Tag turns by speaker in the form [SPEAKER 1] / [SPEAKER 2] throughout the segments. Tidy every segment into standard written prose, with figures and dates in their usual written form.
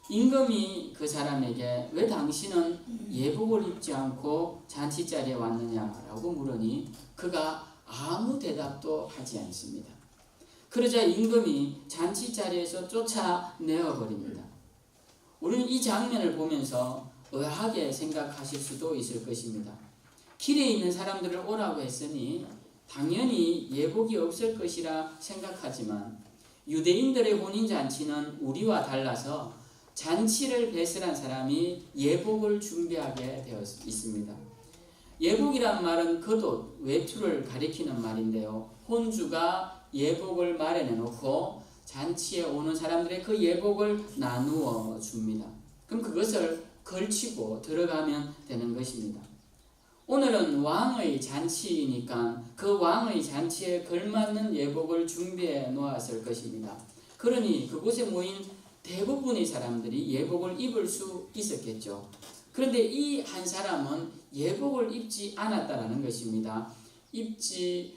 [SPEAKER 1] 임금이 그 사람에게 왜 당신은 예복을 입지 않고 잔치자리에 왔느냐라고 물으니 그가 아무 대답도 하지 않습니다. 그러자 임금이 잔치자리에서 쫓아내어 버립니다. 우리는 이 장면을 보면서 의아하게 생각하실 수도 있을 것입니다. 길에 있는 사람들을 오라고 했으니 당연히 예복이 없을 것이라 생각하지만 유대인들의 혼인잔치는 우리와 달라서 잔치를 배설한 사람이 예복을 준비하게 되어 있습니다. 예복이란 말은 겉옷, 외투를 가리키는 말인데요. 혼주가 예복을 마련해놓고 잔치에 오는 사람들의 그 예복을 나누어 줍니다. 그럼 그것을 걸치고 들어가면 되는 것입니다. 오늘은 왕의 잔치이니까 그 왕의 잔치에 걸맞는 예복을 준비해 놓았을 것입니다. 그러니 그곳에 모인 대부분의 사람들이 예복을 입을 수 있었겠죠. 그런데 이 한 사람은 예복을 입지 않았다라는 것입니다. 입지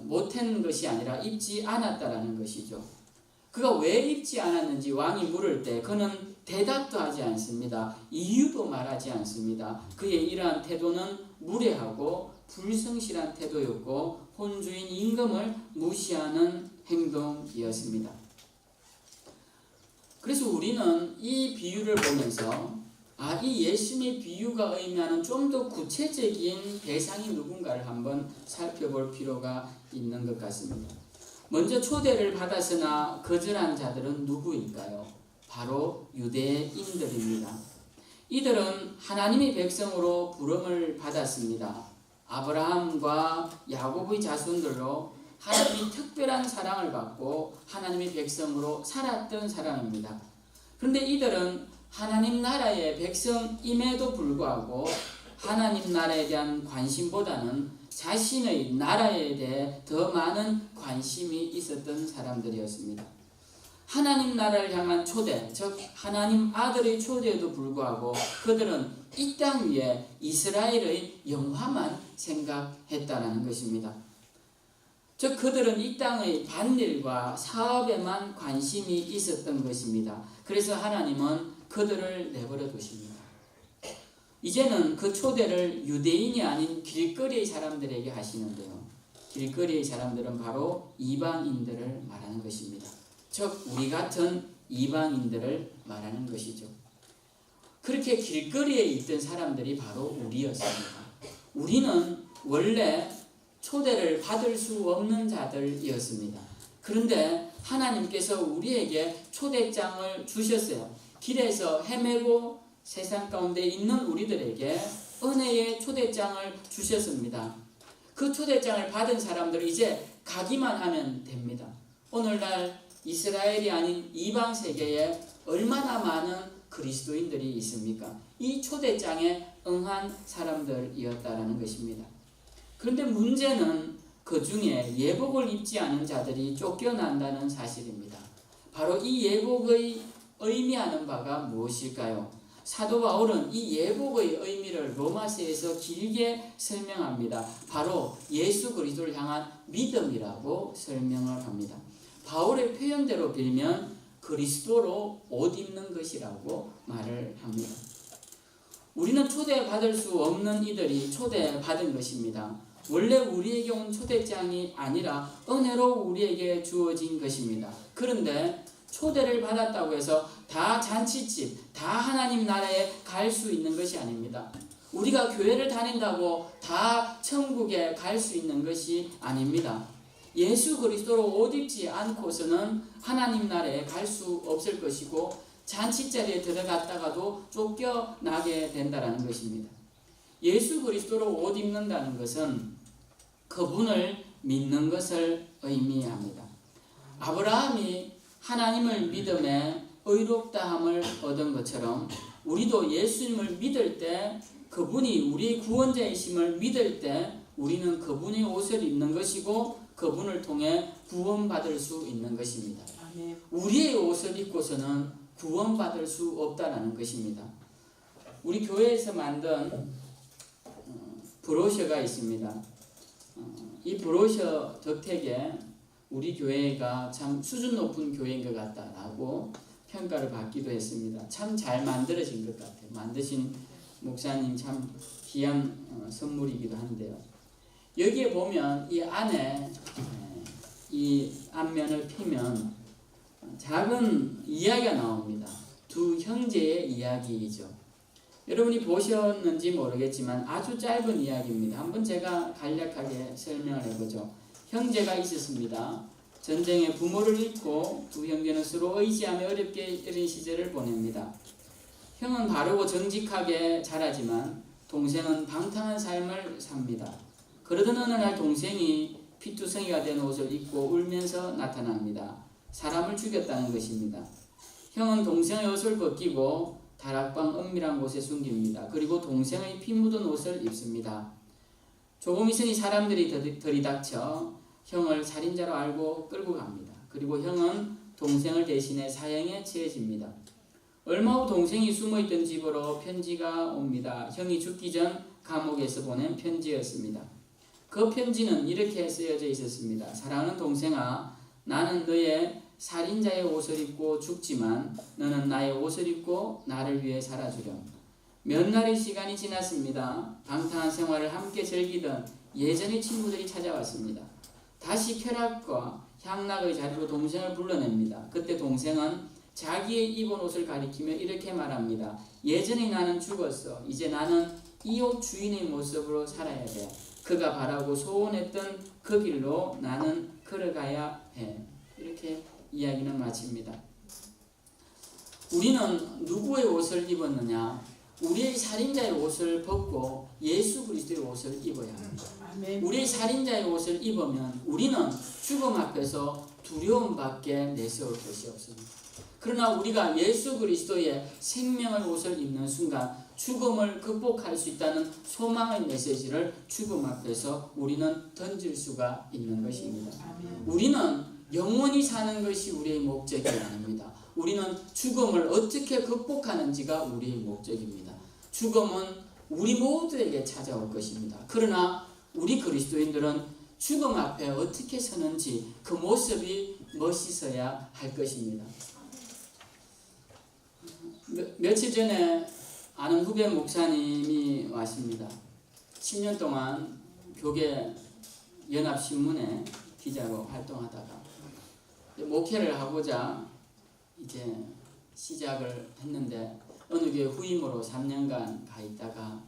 [SPEAKER 1] 못한 것이 아니라 입지 않았다라는 것이죠. 그가 왜 입지 않았는지 왕이 물을 때 그는 대답도 하지 않습니다. 이유도 말하지 않습니다. 그의 이러한 태도는 무례하고 불성실한 태도였고 혼주인 임금을 무시하는 행동이었습니다. 그래서 우리는 이 비유를 보면서 이 예수님의 비유가 의미하는 좀 더 구체적인 대상이 누군가를 한번 살펴볼 필요가 있는 것 같습니다. 먼저 초대를 받았으나 거절한 자들은 누구일까요? 바로 유대인들입니다. 이들은 하나님의 백성으로 부름을 받았습니다. 아브라함과 야곱의 자손들로 하나님이 특별한 사랑을 받고 하나님의 백성으로 살았던 사람입니다. 그런데 이들은 하나님 나라의 백성임에도 불구하고 하나님 나라에 대한 관심보다는 자신의 나라에 대해 더 많은 관심이 있었던 사람들이었습니다. 하나님 나라를 향한 초대, 즉 하나님 아들의 초대에도 불구하고 그들은 이 땅 위에 이스라엘의 영화만 생각했다는 것입니다. 즉 그들은 이 땅의 밭일과 사업에만 관심이 있었던 것입니다. 그래서 하나님은 그들을 내버려 두십니다. 이제는 그 초대를 유대인이 아닌 길거리의 사람들에게 하시는데요. 길거리의 사람들은 바로 이방인들을 말하는 것입니다. 즉 우리 같은 이방인들을 말하는 것이죠. 그렇게 길거리에 있던 사람들이 바로 우리였습니다. 우리는 원래 초대를 받을 수 없는 자들이었습니다. 그런데 하나님께서 우리에게 초대장을 주셨어요. 길에서 헤매고 세상 가운데 있는 우리들에게 은혜의 초대장을 주셨습니다. 그 초대장을 받은 사람들은 이제 가기만 하면 됩니다. 오늘날 이스라엘이 아닌 이방 세계에 얼마나 많은 그리스도인들이 있습니까? 이 초대장에 응한 사람들이었다라는 것입니다. 그런데 문제는 그 중에 예복을 입지 않은 자들이 쫓겨난다는 사실입니다. 바로 이 예복의 의미하는 바가 무엇일까요? 사도 바울은 이 예복의 의미를 로마서에서 길게 설명합니다. 바로 예수 그리스도를 향한 믿음이라고 설명을 합니다. 바울의 표현대로 빌면 그리스도로 옷 입는 것이라고 말을 합니다. 우리는 초대받을 수 없는 이들이 초대받은 것입니다. 원래 우리에게 온 초대장이 아니라 은혜로 우리에게 주어진 것입니다. 그런데 초대를 받았다고 해서 다 잔치집, 다 하나님 나라에 갈 수 있는 것이 아닙니다. 우리가 교회를 다닌다고 다 천국에 갈 수 있는 것이 아닙니다. 예수 그리스도로 옷 입지 않고서는 하나님 나라에 갈 수 없을 것이고 잔치자리에 들어갔다가도 쫓겨나게 된다는 것입니다. 예수 그리스도로 옷 입는다는 것은 그분을 믿는 것을 의미합니다. 아브라함이 하나님을 믿음에 의롭다함을 얻은 것처럼 우리도 예수님을 믿을 때 그분이 우리의 구원자이심을 믿을 때 우리는 그분의 옷을 입는 것이고 그분을 통해 구원받을 수 있는 것입니다. 우리의 옷을 입고서는 구원받을 수 없다는 것입니다. 우리 교회에서 만든 브로셔가 있습니다. 이 브로셔 덕택에 우리 교회가 참 수준 높은 교회인 것 같다라고 평가를 받기도 했습니다. 참 잘 만들어진 것 같아요. 만드신 목사님 참 귀한 선물이기도 한데요. 여기에 보면 이 안에 이 앞면을 피면 작은 이야기가 나옵니다. 두 형제의 이야기이죠. 여러분이 보셨는지 모르겠지만 아주 짧은 이야기입니다. 한번 제가 간략하게 설명을 해보죠. 형제가 있었습니다. 전쟁에 부모를 잃고 두 형제는 서로 의지하며 어렵게 이른 시절을 보냅니다. 형은 바르고 정직하게 자라지만 동생은 방탕한 삶을 삽니다. 그러던 어느 날 동생이 피투성이가 된 옷을 입고 울면서 나타납니다. 사람을 죽였다는 것입니다. 형은 동생의 옷을 벗기고 다락방 은밀한 곳에 숨깁니다. 그리고 동생의 피 묻은 옷을 입습니다. 조금 있으니 사람들이 들이닥쳐 형을 살인자로 알고 끌고 갑니다. 그리고 형은 동생을 대신해 사형에 처해집니다. 얼마 후 동생이 숨어있던 집으로 편지가 옵니다. 형이 죽기 전 감옥에서 보낸 편지였습니다. 그 편지는 이렇게 쓰여져 있었습니다. 사랑하는 동생아, 나는 너의 살인자의 옷을 입고 죽지만 너는 나의 옷을 입고 나를 위해 살아주렴. 몇 날의 시간이 지났습니다. 방탕한 생활을 함께 즐기던 예전의 친구들이 찾아왔습니다. 다시 쾌락과 향락의 자리로 동생을 불러냅니다. 그때 동생은 자기의 입은 옷을 가리키며 이렇게 말합니다. 예전에 나는 죽었어. 이제 나는 이 옷 주인의 모습으로 살아야 돼. 그가 바라고 소원했던 그 길로 나는 걸어가야 해. 이렇게 이야기는 마칩니다. 우리는 누구의 옷을 입었느냐? 우리의 살인자의 옷을 벗고 예수 그리스도의 옷을 입어야 합니다. 우리의 살인자의 옷을 입으면 우리는 죽음 앞에서 두려움밖에 내세울 것이 없습니다. 그러나 우리가 예수 그리스도의 생명의 옷을 입는 순간 죽음을 극복할 수 있다는 소망의 메시지를 죽음 앞에서 우리는 던질 수가 있는 것입니다. 우리는 영원히 사는 것이 우리의 목적이 아닙니다. 우리는 죽음을 어떻게 극복하는지가 우리의 목적입니다. 죽음은 우리 모두에게 찾아올 것입니다. 그러나 우리 그리스도인들은 죽음 앞에 어떻게 서는지 그 모습이 멋있어야 할 것입니다. 며칠 전에 아는 후배 목사님이 왔습니다. 10년 동안 교계 연합신문에 기자로 활동하다가 목회를 하고자 이제 시작을 했는데 어느 교회 후임으로 3년간 가 있다가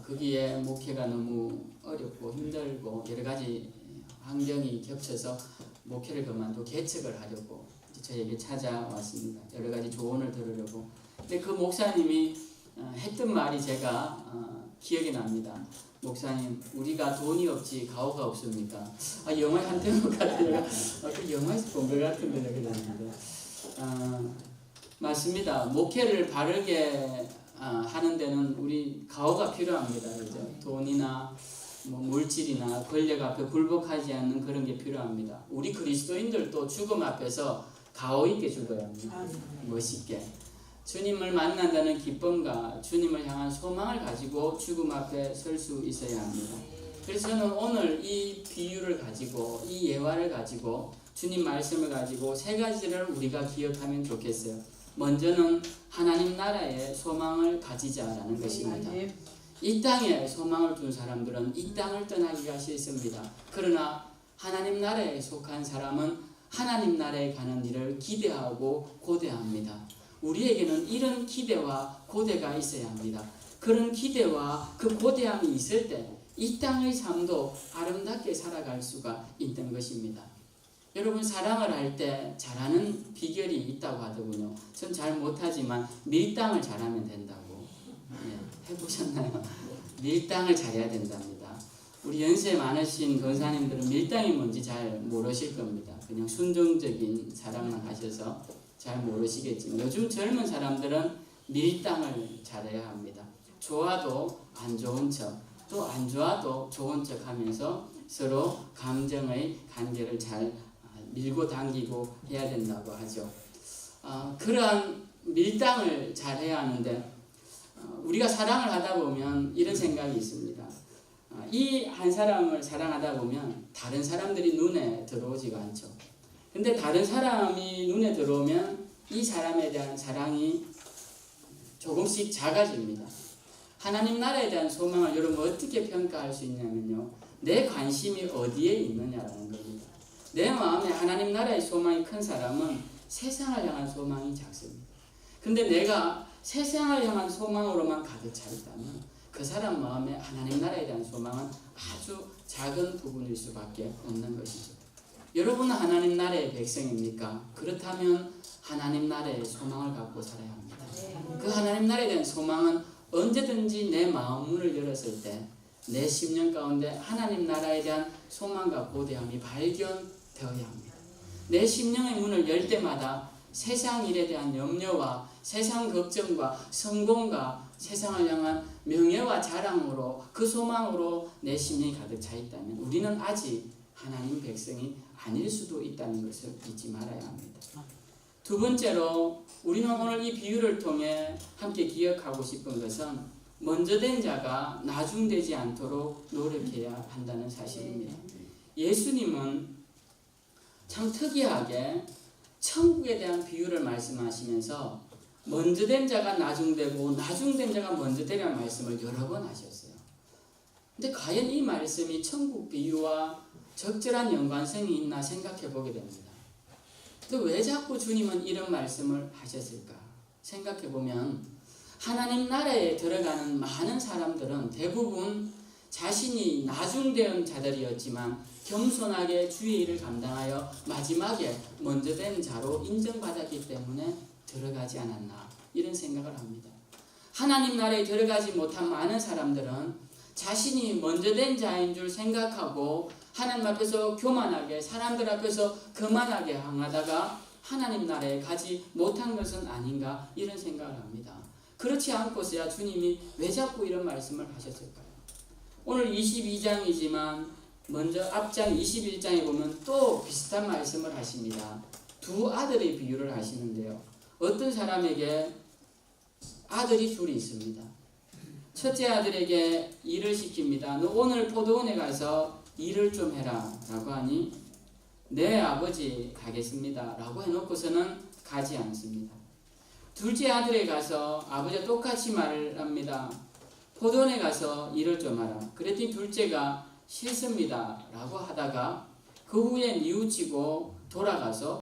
[SPEAKER 1] 거기에 목회가 너무 어렵고 힘들고 여러 가지 환경이 겹쳐서 목회를 그만두고 개척을 하려고 저에게 찾아왔습니다. 여러 가지 조언을 들으려고. 근데 그 목사님이 했던 말이 제가 기억이 납니다. 목사님, 우리가 돈이 없지 가오가 없습니까? 영화에 한 대목 같아요. 그 영화에서 본 것 같은데 그랬는데 맞습니다. 목회를 바르게 하는 데는 우리 가오가 필요합니다. 그죠? 돈이나 물질이나 권력 앞에 굴복하지 않는 그런 게 필요합니다. 우리 그리스도인들도 죽음 앞에서 가오 있게 죽어야 합니다. 멋있게. 주님을 만난다는 기쁨과 주님을 향한 소망을 가지고 죽음 앞에 설 수 있어야 합니다. 그래서 저는 오늘 이 비유를 가지고 이 예화를 가지고 주님 말씀을 가지고 세 가지를 우리가 기억하면 좋겠어요. 먼저는 하나님 나라에 소망을 가지자라는 것입니다. 이 땅에 소망을 둔 사람들은 이 땅을 떠나기가 싫습니다. 그러나 하나님 나라에 속한 사람은 하나님 나라에 가는 일을 기대하고 고대합니다. 우리에게는 이런 기대와 고대가 있어야 합니다. 그런 기대와 그 고대함이 있을 때 이 땅의 삶도 아름답게 살아갈 수가 있는 것입니다. 여러분 사랑을 할 때 잘하는 비결이 있다고 하더군요. 전 잘 못하지만 밀당을 잘하면 된다고. 해보셨나요? 밀당을 잘해야 된답니다. 우리 연세 많으신 권사님들은 밀당이 뭔지 잘 모르실 겁니다. 그냥 순종적인 사랑만 하셔서 잘 모르시겠지만 요즘 젊은 사람들은 밀당을 잘해야 합니다. 좋아도 안 좋은 척, 또 안 좋아도 좋은 척 하면서 서로 감정의 관계를 잘 밀고 당기고 해야 된다고 하죠. 그러한 밀당을 잘 해야 하는데 우리가 사랑을 하다 보면 이런 생각이 있습니다. 이 한 사람을 사랑하다 보면 다른 사람들이 눈에 들어오지가 않죠. 근데 다른 사람이 눈에 들어오면 이 사람에 대한 사랑이 조금씩 작아집니다. 하나님 나라에 대한 소망을 여러분 어떻게 평가할 수 있냐면요, 내 관심이 어디에 있느냐라는 겁니다. 내 마음에 하나님 나라의 소망이 큰 사람은 세상을 향한 소망이 작습니다. 근데 내가 세상을 향한 소망으로만 가득 차 있다면 그 사람 마음에 하나님 나라에 대한 소망은 아주 작은 부분일 수밖에 없는 것이죠. 여러분은 하나님 나라의 백성입니까? 그렇다면 하나님 나라의 소망을 갖고 살아야 합니다. 그 하나님 나라에 대한 소망은 언제든지 내 마음 문을 열었을 때 내 심령 가운데 하나님 나라에 대한 소망과 고대함이 발견되어야 합니다. 내 심령의 문을 열 때마다 세상 일에 대한 염려와 세상 걱정과 성공과 세상을 향한 명예와 자랑으로 그 소망으로 내 심령이 가득 차 있다면 우리는 아직 하나님 백성이 아닐 수도 있다는 것을 잊지 말아야 합니다. 두 번째로 우리는 오늘 이 비유를 통해 함께 기억하고 싶은 것은 먼저 된 자가 나중되지 않도록 노력해야 한다는 사실입니다. 예수님은 참 특이하게 천국에 대한 비유를 말씀하시면서 먼저 된 자가 나중되고 나중된 자가 먼저 되라는 말씀을 여러 번 하셨어요. 근데 과연 이 말씀이 천국 비유와 적절한 연관성이 있나 생각해 보게 됩니다. 또 왜 자꾸 주님은 이런 말씀을 하셨을까 생각해 보면 하나님 나라에 들어가는 많은 사람들은 대부분 자신이 나중된 자들이었지만 겸손하게 주의 일을 감당하여 마지막에 먼저 된 자로 인정받았기 때문에 들어가지 않았나 이런 생각을 합니다. 하나님 나라에 들어가지 못한 많은 사람들은 자신이 먼저 된 자인 줄 생각하고 하나님 앞에서 교만하게 사람들 앞에서 거만하게 행하다가 하나님 나라에 가지 못한 것은 아닌가 이런 생각을 합니다. 그렇지 않고서야 주님이 왜 자꾸 이런 말씀을 하셨을까요? 오늘 22장이지만 먼저 앞장 21장에 보면 또 비슷한 말씀을 하십니다. 두 아들의 비유를 하시는데요. 어떤 사람에게 아들이 둘이 있습니다. 첫째 아들에게 일을 시킵니다. 너 오늘 포도원에 가서 일을 좀 해라 라고 하니 네 아버지 가겠습니다 라고 해놓고서는 가지 않습니다. 둘째 아들에 가서 아버지가 똑같이 말을 합니다. 포도원에 가서 일을 좀 하라. 그랬더니 둘째가 싫습니다 라고 하다가 그 후에 뉘우치고 돌아가서